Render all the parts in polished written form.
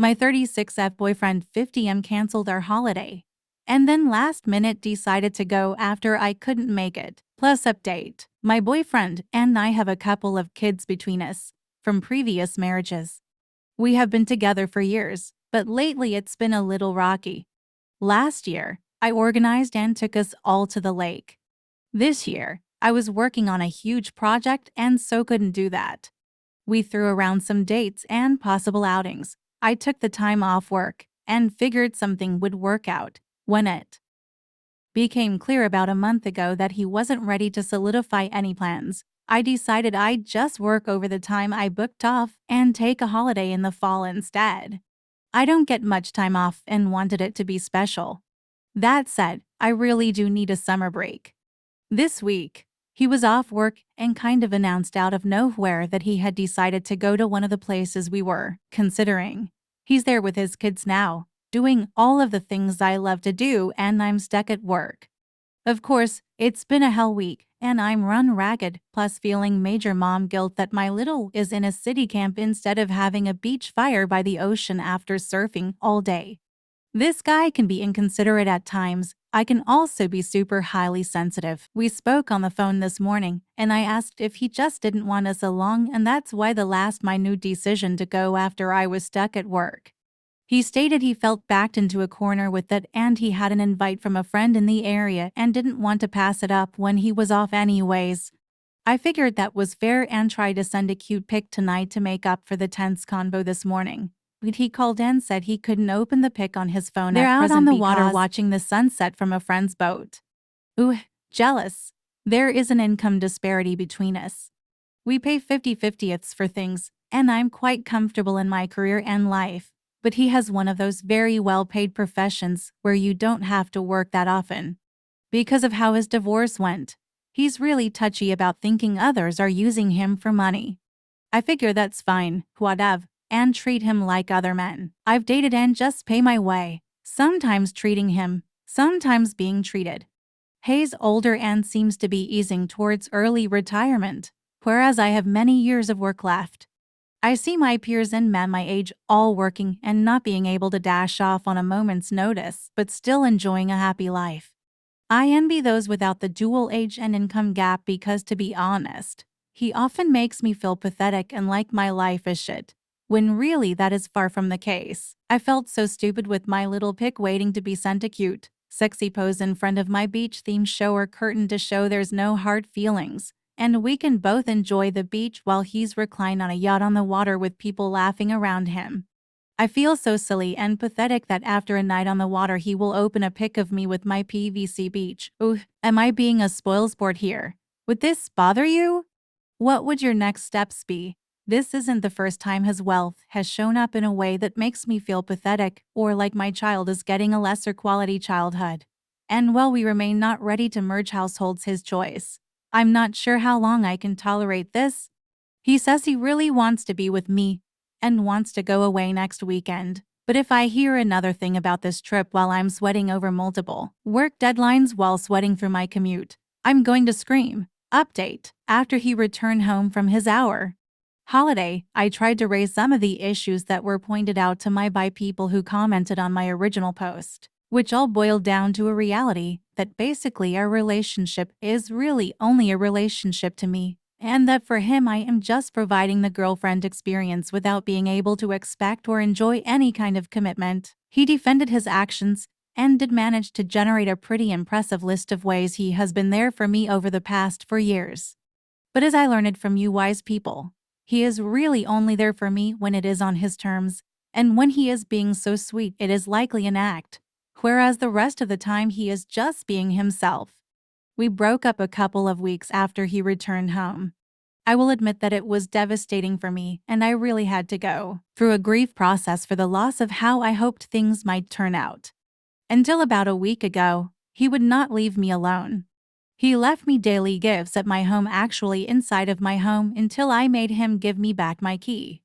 My 36F boyfriend 50M canceled our holiday. And then last minute decided to go after I couldn't make it. Plus update. My boyfriend and I have a couple of kids between us from previous marriages. We have been together for years, but lately it's been a little rocky. Last year, I organized and took us all to the lake. This year, I was working on a huge project and so couldn't do that. We threw around some dates and possible outings. I took the time off work and figured something would work out when it became clear about a month ago that he wasn't ready to solidify any plans. I decided I'd just work over the time I booked off and take a holiday in the fall instead. I don't get much time off and wanted it to be special. That said, I really do need a summer break. This week, he was off work and kind of announced out of nowhere that he had decided to go to one of the places we were considering. He's there with his kids now, doing all of the things I love to do, and I'm stuck at work. Of course, it's been a hell week, and I'm run ragged, plus feeling major mom guilt that my little is in a city camp instead of having a beach fire by the ocean after surfing all day. This guy can be inconsiderate at times. I can also be super highly sensitive. We spoke on the phone this morning, and I asked if he just didn't want us along, and that's why the last minute decision to go after I was stuck at work. He stated he felt backed into a corner with it and he had an invite from a friend in the area and didn't want to pass it up when he was off anyways. I figured that was fair and tried to send a cute pic tonight to make up for the tense convo this morning. But he called and said he couldn't open the pic on his phone. They're out on the water watching the sunset from a friend's boat. Ooh, jealous. There is an income disparity between us. We pay 50/50ths for things, and I'm quite comfortable in my career and life. But he has one of those very well-paid professions where you don't have to work that often. Because of how his divorce went, he's really touchy about thinking others are using him for money. I figure that's fine, whatever, and treat him like other men I've dated and just pay my way, sometimes treating him, sometimes being treated. He's older and seems to be easing towards early retirement, whereas I have many years of work left. I see my peers and men my age all working and not being able to dash off on a moment's notice, but still enjoying a happy life. I envy those without the dual age and income gap because, to be honest, he often makes me feel pathetic and like my life is shit, when really that is far from the case. I felt so stupid with my little pic waiting to be sent a cute, sexy pose in front of my beach-themed shower curtain to show there's no hard feelings, and we can both enjoy the beach while he's reclined on a yacht on the water with people laughing around him. I feel so silly and pathetic that after a night on the water he will open a pic of me with my PVC beach. Ooh, am I being a spoilsport here? Would this bother you? What would your next steps be? This isn't the first time his wealth has shown up in a way that makes me feel pathetic or like my child is getting a lesser quality childhood. And while we remain not ready to merge households, his choice. I'm not sure how long I can tolerate this. He says he really wants to be with me and wants to go away next weekend. But if I hear another thing about this trip while I'm sweating over multiple work deadlines while sweating through my commute, I'm going to scream. Update. After he returned home from his holiday, I tried to raise some of the issues that were pointed out to me by people who commented on my original post, which all boiled down to a reality that basically our relationship is really only a relationship to me, and that for him I am just providing the girlfriend experience without being able to expect or enjoy any kind of commitment. He defended his actions and did manage to generate a pretty impressive list of ways he has been there for me over the past 4 years. But as I learned from you wise people, he is really only there for me when it is on his terms, and when he is being so sweet it is likely an act, whereas the rest of the time he is just being himself. We broke up a couple of weeks after he returned home. I will admit that it was devastating for me, and I really had to go through a grief process for the loss of how I hoped things might turn out. Until about a week ago, he would not leave me alone. He left me daily gifts at my home, actually inside of my home, until I made him give me back my key.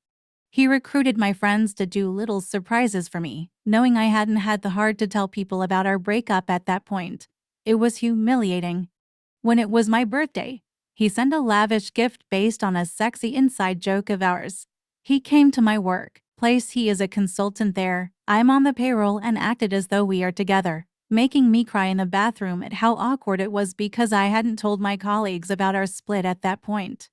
He recruited my friends to do little surprises for me, knowing I hadn't had the heart to tell people about our breakup at that point. It was humiliating. When it was my birthday, he sent a lavish gift based on a sexy inside joke of ours. He came to my work, place he is a consultant there. I'm on the payroll and acted as though we are together, making me cry in the bathroom at how awkward it was because I hadn't told my colleagues about our split at that point.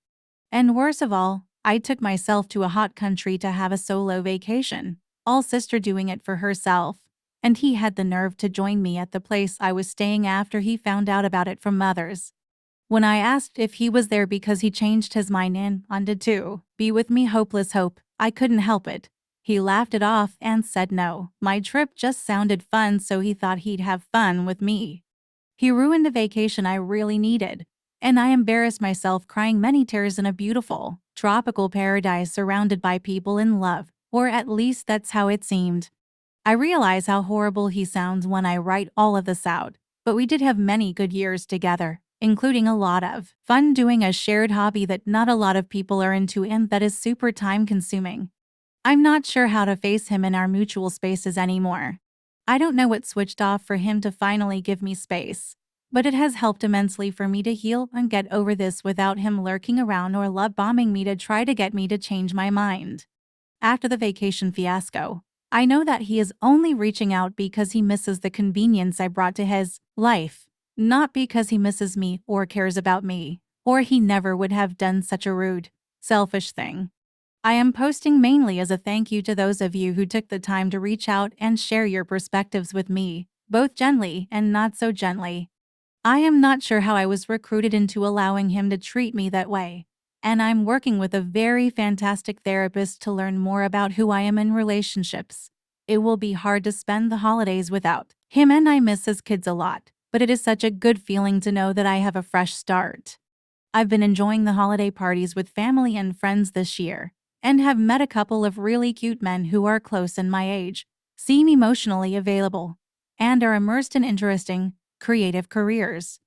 And worst of all, I took myself to a hot country to have a solo vacation, all sister doing it for herself. And he had the nerve to join me at the place I was staying after he found out about it from others. When I asked if he was there because he changed his mind and wanted to be with me, hopeless hope, I couldn't help it. He laughed it off and said no. My trip just sounded fun, so he thought he'd have fun with me. He ruined a vacation I really needed, and I embarrassed myself crying many tears in a beautiful, tropical paradise surrounded by people in love, or at least that's how it seemed. I realize how horrible he sounds when I write all of this out, but we did have many good years together, including a lot of fun doing a shared hobby that not a lot of people are into and that is super time-consuming. I'm not sure how to face him in our mutual spaces anymore. I don't know what switched off for him to finally give me space, but it has helped immensely for me to heal and get over this without him lurking around or love bombing me to try to get me to change my mind. After the vacation fiasco, I know that he is only reaching out because he misses the convenience I brought to his life, not because he misses me or cares about me, or he never would have done such a rude, selfish thing. I am posting mainly as a thank you to those of you who took the time to reach out and share your perspectives with me, both gently and not so gently. I am not sure how I was recruited into allowing him to treat me that way, and I'm working with a very fantastic therapist to learn more about who I am in relationships. It will be hard to spend the holidays without him, and I miss his kids a lot, but it is such a good feeling to know that I have a fresh start. I've been enjoying the holiday parties with family and friends this year, and have met a couple of really cute men who are close in my age, seem emotionally available, and are immersed in interesting, creative careers.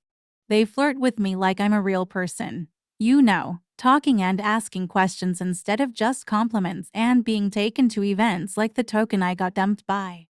They flirt with me like I'm a real person. You know, talking and asking questions instead of just compliments, and being taken to events like the token I got dumped by.